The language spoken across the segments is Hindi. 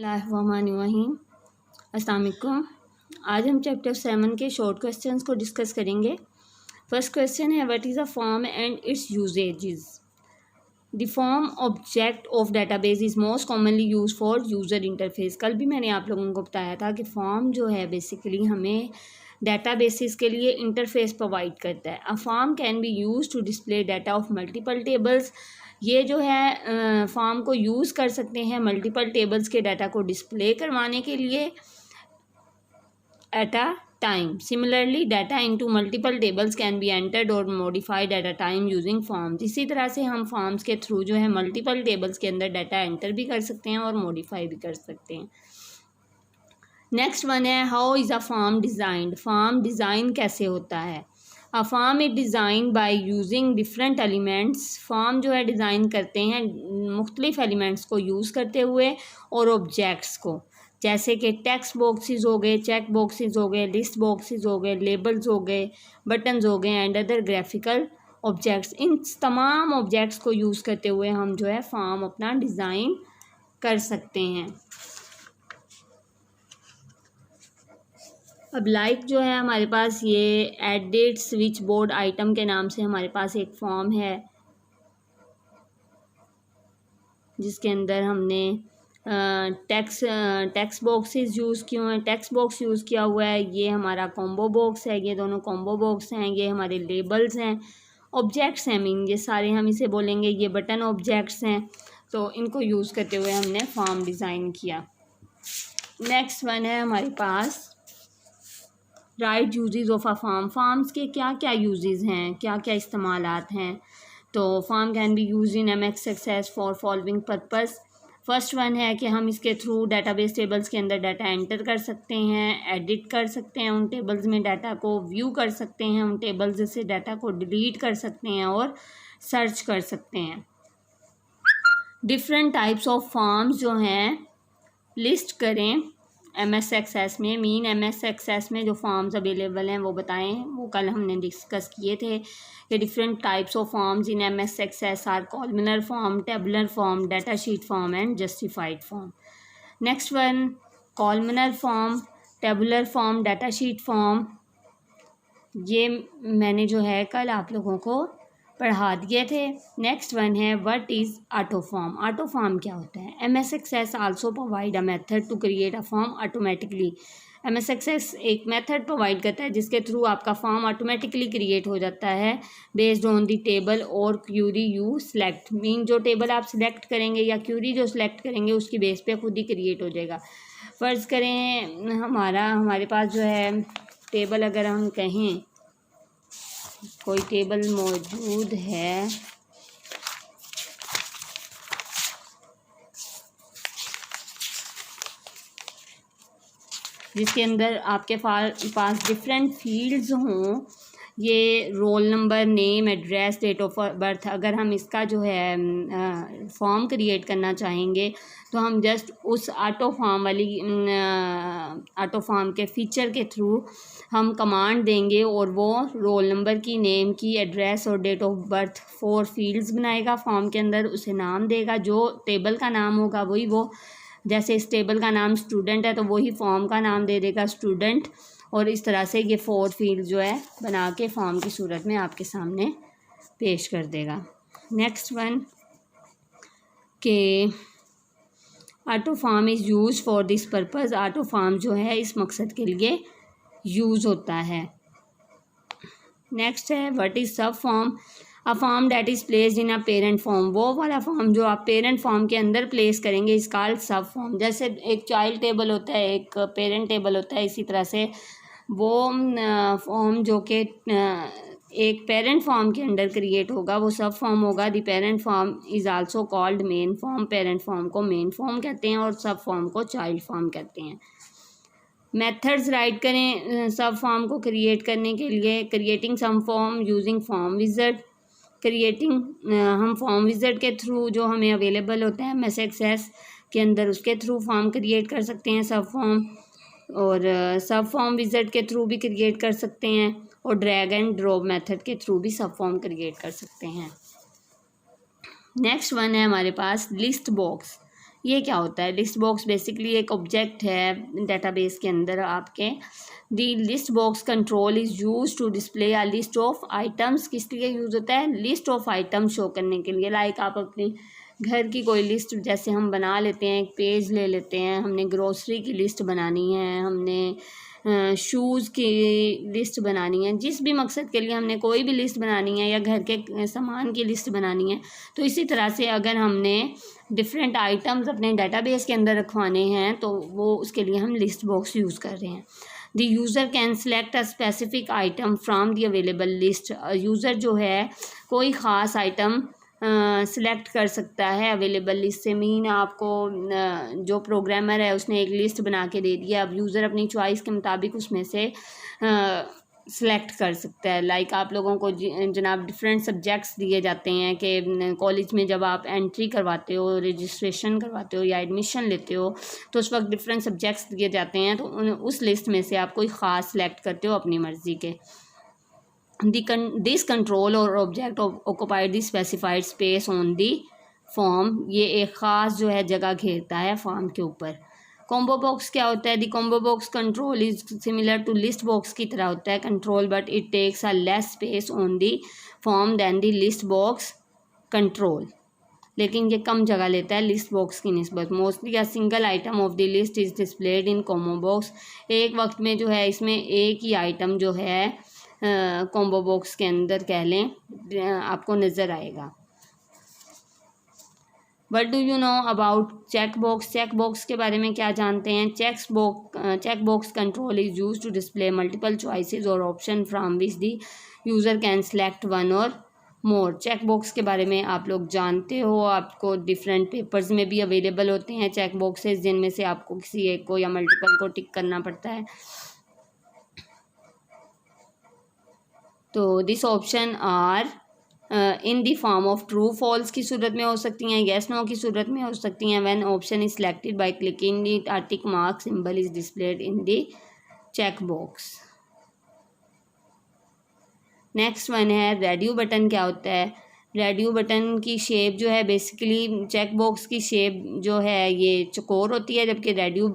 बिस्मिल्लाहिर्रहमानिर्रहीम। अस्सलाम वालेकुम। आज हम चैप्टर 7 के शॉर्ट क्वेश्चंस को डिस्कस करेंगे। फर्स्ट क्वेश्चन है what is a form and it's usages. The form object of database is most commonly use for user interface. कल भी मैंने आप लोगों को बताया था कि फॉर्म जो है बेसिकली हमें डेटाबेसिस के लिए इंटरफेस प्रोवाइड करता है। A form can be use to display data of multiple tables. ये जो है फॉर्म को यूज़ कर सकते हैं मल्टीपल टेबल्स के डाटा को डिस्प्ले करवाने के लिए at a time. Similarly data into multiple tables can be entered और modified at a time using forms. इसी तरह से हम फॉर्म्स के थ्रू जो है मल्टीपल टेबल्स के अंदर डाटा एंटर भी कर सकते हैं और मॉडिफाई भी कर सकते हैं। नेक्स्ट वन है how is a form designed. Form design कैसे होता है। A form is design by using different elements. Form जो है डिज़ाइन करते हैं मुख्तलिफ एलिमेंट्स को यूज़ करते हुए और ऑब्जेक्ट्स को, जैसे कि टेक्स्ट बॉक्सेस हो गए, चेक बॉक्सेस हो गए, लिस्ट बॉक्सेस हो गए, लेबल्स हो गए, बटन्स हो गए एंड अदर ग्राफिकल ऑब्जेक्ट्स। इन तमाम ऑब्जेक्ट्स को यूज़ करते हुए हम जो है फॉर्म अपना डिज़ाइन कर सकते हैं। अब लाइक जो है हमारे पास ये एडिट स्विच बोर्ड आइटम के नाम से हमारे पास एक फॉर्म है जिसके अंदर हमने टेक्स्ट बॉक्सेस यूज़ किए हुए हैं, टेक्स्ट बॉक्स यूज़ किया हुआ है। ये हमारा कॉम्बो बॉक्स है, ये दोनों कॉम्बो बॉक्स हैं। ये हमारे लेबल्स हैं, ऑब्जेक्ट्स हैं, मीन ये सारे हम इसे बोलेंगे ये बटन ऑब्जेक्ट्स हैं। तो इनको यूज़ करते हुए हमने फॉर्म डिज़ाइन किया। नेक्स्ट वन है हमारे पास right uses of a form. Forms के क्या क्या यूजेस हैं, क्या क्या इस्तेमालात हैं। तो form can be used in MS Access for following purpose. First one है कि हम इसके थ्रू डाटाबेस टेबल्स के अंदर डाटा एंटर कर सकते हैं, एडिट कर सकते हैं, उन टेबल्स में डाटा को व्यू कर सकते हैं, उन टेबल्स से डाटा को डिलीट कर सकते हैं और सर्च कर सकते हैं। डिफरेंट टाइप्स ऑफ फॉर्म्स जो हैं लिस्ट करें एमएस एक्सेस में। मीन एमएस एक्सेस में जो फॉर्म्स अवेलेबल हैं वो बताएं। वो कल हमने डिस्कस किए थे कि different types of forms in MS Access are columnar form, tabular form, data sheet form and justified form. Next one columnar form, tabular form, data sheet form. ये मैंने जो है कल आप लोगों को पढ़ा दिए थे। नेक्स्ट वन है what is auto form. Auto form क्या होता है। MS Access also provide a method to create a form automatically. MS Access एक मेथड प्रोवाइड करता है जिसके थ्रू आपका फॉर्म ऑटोमेटिकली क्रिएट हो जाता है बेस्ड ऑन दी टेबल और क्यूरी यू सिलेक्ट। मीन जो टेबल आप सिलेक्ट करेंगे या क्यूरी जो सिलेक्ट करेंगे उसकी बेस पे खुद ही क्रिएट हो जाएगा। फ़र्ज़ करें हमारे पास जो है टेबल, अगर हम कहें कोई टेबल मौजूद है जिसके अंदर आपके पास डिफरेंट फील्ड्स हों, ये roll number, name, address, date of birth. अगर हम इसका जो है फॉर्म क्रिएट करना चाहेंगे तो हम जस्ट उस ऑटो फॉर्म के फीचर के थ्रू हम कमांड देंगे और वो रोल नंबर की, नेम की, एड्रेस और डेट ऑफ बर्थ 4 फील्ड्स बनाएगा फॉर्म के अंदर। उसे नाम देगा, जो टेबल का नाम होगा वही वो, जैसे इस टेबल का नाम स्टूडेंट है तो वही फॉर्म का नाम दे देगा स्टूडेंट। और इस तरह से ये 4 फील्ड जो है बना के फॉर्म की सूरत में आपके सामने पेश कर देगा। नेक्स्ट वन के auto form is use for this purpose. Auto form जो है इस मकसद के लिए यूज़ होता है। नेक्स्ट है व्हाट इज़ सब form. A form that is placed in a parent form. वो वाला फॉर्म जो आप पेरेंट फॉर्म के अंदर प्लेस करेंगे इस कॉल्ड सब फॉर्म। जैसे एक चाइल्ड टेबल होता है, एक पेरेंट टेबल होता है, इसी तरह से वो फॉर्म जो कि एक पेरेंट फॉर्म के अंडर क्रिएट होगा वो सब फॉर्म होगा। The parent form is also called main form. Parent form को मेन फॉर्म कहते हैं और सब फॉर्म को चाइल्ड फॉर्म कहते हैं। मेथड्स राइट करें सब फॉर्म को क्रिएट करने के लिए। Creating some form using form wizard. हम फॉर्म विज़ार्ड के थ्रू जो हमें अवेलेबल होता है एमएस एक्सेस के अंदर उसके थ्रू फॉर्म क्रिएट कर सकते हैं सब फॉर्म, और सब फॉर्म विज़ार्ड के थ्रू भी क्रिएट कर सकते हैं और ड्रैग एंड ड्रॉप मेथड के थ्रू भी सब फॉर्म क्रिएट कर सकते हैं। नेक्स्ट वन है हमारे पास लिस्ट बॉक्स। ये क्या होता है? लिस्ट बॉक्स बेसिकली एक ऑब्जेक्ट है डेटाबेस के अंदर आपके। The list box control is use to display a list of items. किस लिए यूज़ होता है? लिस्ट ऑफ आइटम शो करने के लिए। लाइक आप अपनी घर की कोई लिस्ट जैसे हम बना लेते हैं, एक पेज ले लेते हैं, हमने ग्रोसरी की लिस्ट बनानी है, हमने शूज़ की लिस्ट बनानी है, जिस भी मकसद के लिए हमने कोई भी लिस्ट बनानी है या घर के सामान की लिस्ट बनानी है, तो इसी तरह से अगर हमने डिफरेंट आइटम्स अपने डाटाबेस के अंदर रखवाने हैं तो वो उसके लिए हम लिस्ट बॉक्स यूज़ कर रहे हैं। The user can select a specific item from the available list. User जो है कोई ख़ास आइटम सिलेक्ट कर सकता है अवेलेबल लिस्ट से। मीन आपको जो प्रोग्रामर है उसने एक लिस्ट बना के दे दिया, अब यूज़र अपनी चॉइस के मुताबिक उसमें से सिलेक्ट कर सकता है। लाइक आप लोगों को जनाब डिफरेंट सब्जेक्ट्स दिए जाते हैं कि कॉलेज में जब आप एंट्री करवाते हो, रजिस्ट्रेशन करवाते हो या एडमिशन लेते हो, तो उस वक्त डिफरेंट सब्जेक्ट्स दिए जाते हैं, तो उस लिस्ट में से आप कोई ख़ास सेलेक्ट करते हो अपनी मर्ज़ी के। दिस कंट्रोल और object occupied the specified space on the form. ये एक ख़ास जो है जगह घेरता है फॉर्म के ऊपर। कॉम्बो बॉक्स क्या होता है? The combo box control is similar to list box की तरह होता है control, but it takes a less space on the form than the list box control. लेकिन ये कम जगह लेता है लिस्ट बॉक्स की निस्बत। Mostly a single item of the list is displayed in combo box. एक वक्त में जो है इसमें एक ही आइटम जो है कॉम्बो बॉक्स के अंदर कह लें आपको नज़र आएगा। What do you know about check box? Check box के बारे में क्या जानते हैं? Check box control is use to display multiple choices or option from which the user can select one or more. Check box के बारे में आप लोग जानते हो, आपको डिफरेंट पेपर्स में भी अवेलेबल होते हैं चेक बॉक्सेस, जिनमें से आपको किसी एक को या मल्टीपल को टिक करना पड़ता है। तो this option are in the form of true false की सूरत में हो सकती हैं, येस नो की सूरत में हो सकती हैं। When option is selected by clicking the tick mark symbol is displayed in the check box. Next one है रेडियो बटन। क्या होता है? रेडियो बटन की शेप जो है बेसिकली चेक बॉक्स की शेप जो है ये चौकोर होती है, जबकि रेडियो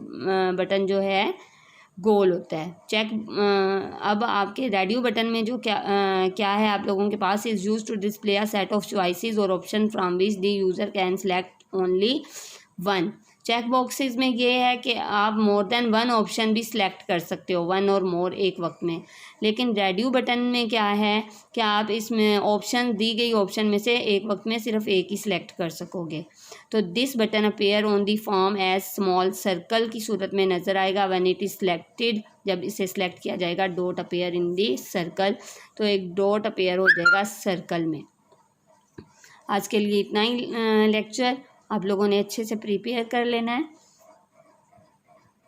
बटन जो है गोल होता है। अब आपके रेडियो बटन में जो क्या है आप लोगों के पास, is use to display a set of choices or option from which the user can select only one. Check boxes में ये है कि आप मोर देन वन ऑप्शन भी सिलेक्ट कर सकते हो, वन और मोर एक वक्त में। लेकिन रेडियो बटन में क्या है कि आप इसमें ऑप्शन दी गई ऑप्शन में से एक वक्त में सिर्फ एक ही सिलेक्ट कर सकोगे। तो this button appear on the form as small circle की सूरत में नज़र आएगा व्हेन इट इज़ सिलेक्टेड। जब इसे सिलेक्ट किया जाएगा dot appear in the circle, तो एक डॉट अपेयर हो जाएगा सर्कल में। आज के लिए इतना ही लेक्चर आप लोगों ने अच्छे से प्रिपेयर कर लेना है।